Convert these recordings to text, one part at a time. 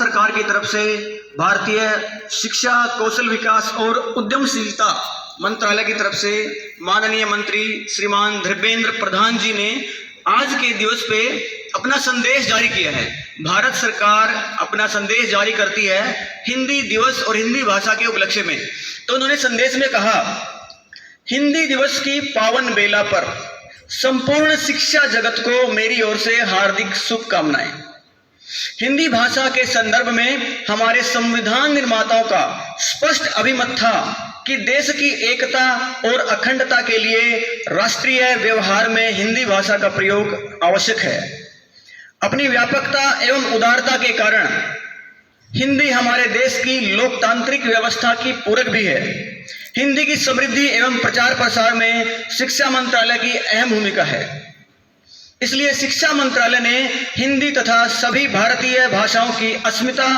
सरकार की तरफ से भारतीय शिक्षा, कौशल विकास और उद्यमशीलता मंत्रालय की तरफ से माननीय मंत्री श्रीमान धर्मेंद्र प्रधान जी ने आज के दिवस पे अपना संदेश जारी किया है। भारत सरकार अपना संदेश जारी करती है हिंदी दिवस और हिंदी भाषा के उपलक्ष्य में। तो उन्होंने संदेश में कहा, हिंदी दिवस की पावन बेला पर संपूर्ण शिक्षा जगत को मेरी ओर से हार्दिक शुभकामनाएं। हिंदी भाषा के संदर्भ में हमारे संविधान निर्माताओं का स्पष्ट अभिमत था कि देश की एकता और अखंडता के लिए राष्ट्रीय व्यवहार में हिंदी भाषा का प्रयोग आवश्यक है। अपनी व्यापकता एवं उदारता के कारण हिंदी हमारे देश की लोकतांत्रिक व्यवस्था की पूरक भी है। हिंदी की समृद्धि एवं प्रचार प्रसार में शिक्षा मंत्रालय की अहम भूमिका है। इसलिए शिक्षा मंत्रालय ने हिंदी तथा सभी भारतीय भाषाओं की अस्मिता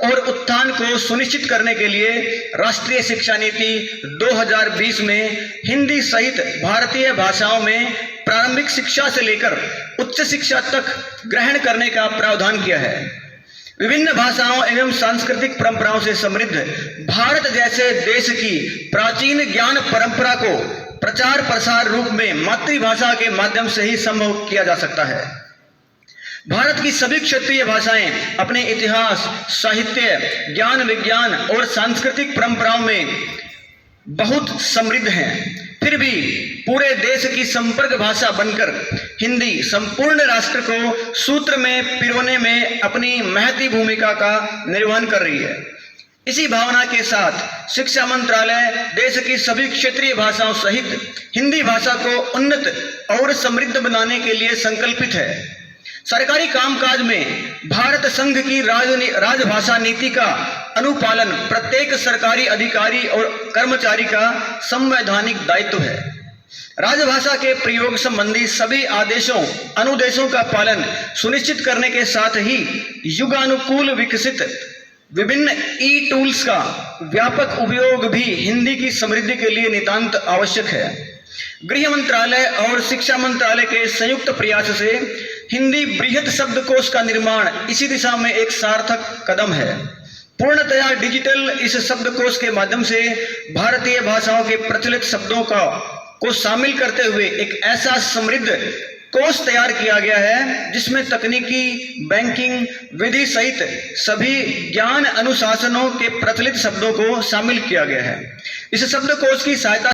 और उत्थान को सुनिश्चित करने के लिए राष्ट्रीय शिक्षा नीति 2020 में हिंदी सहित भारतीय भाषाओं में प्रारंभिक शिक्षा से लेकर उच्च शिक्षा तक ग्रहण करने का प्रावधान किया है। विभिन्न भाषाओं एवं सांस्कृतिक परंपराओं से समृद्ध भारत जैसे देश की प्राचीन ज्ञान परंपरा को प्रचार प्रसार रूप में मातृभाषा के माध्यम से ही संभव किया जा सकता है। भारत की सभी क्षेत्रीय भाषाएं अपने इतिहास, साहित्य, ज्ञान विज्ञान और सांस्कृतिक परंपराओं में बहुत समृद्ध हैं। फिर भी पूरे देश की संपर्क भाषा बनकर हिंदी संपूर्ण राष्ट्र को सूत्र में पिरोने में अपनी महती भूमिका का निर्वहन कर रही है। इसी भावना के साथ शिक्षा मंत्रालय देश की सभी क्षेत्रीय भाषाओं सहित हिंदी भाषा को उन्नत और समृद्ध बनाने के लिए संकल्पित है। सरकारी कामकाज में भारत संघ की राजभाषा नीति का अनुपालन प्रत्येक सरकारी अधिकारी और कर्मचारी का संवैधानिक दायित्व है। राजभाषा के प्रयोग संबंधी सभी आदेशों अनुदेशों का पालन सुनिश्चित करने के साथ ही युगानुकूल विकसित विभिन्न ई टूल्स का व्यापक उपयोग भी हिंदी की समृद्धि के लिए नितांत आवश्यक है। गृह मंत्रालय और शिक्षा मंत्रालय के संयुक्त प्रयास से हिंदी बृहत शब्दकोश का निर्माण इसी दिशा में एक सार्थक कदम है। पूर्णतया डिजिटल इस शब्दकोश के माध्यम से भारतीय भाषाओं के प्रचलित शब्दों को शामिल करते हुए एक ऐसा समृद्ध कोश तैयार किया गया है जिसमें तकनीकी, बैंकिंग, विधि सहित सभी ज्ञान अनुशासनों के प्रचलित शब्दों को शामिल किया गया है। इस शब्दकोश की सहायता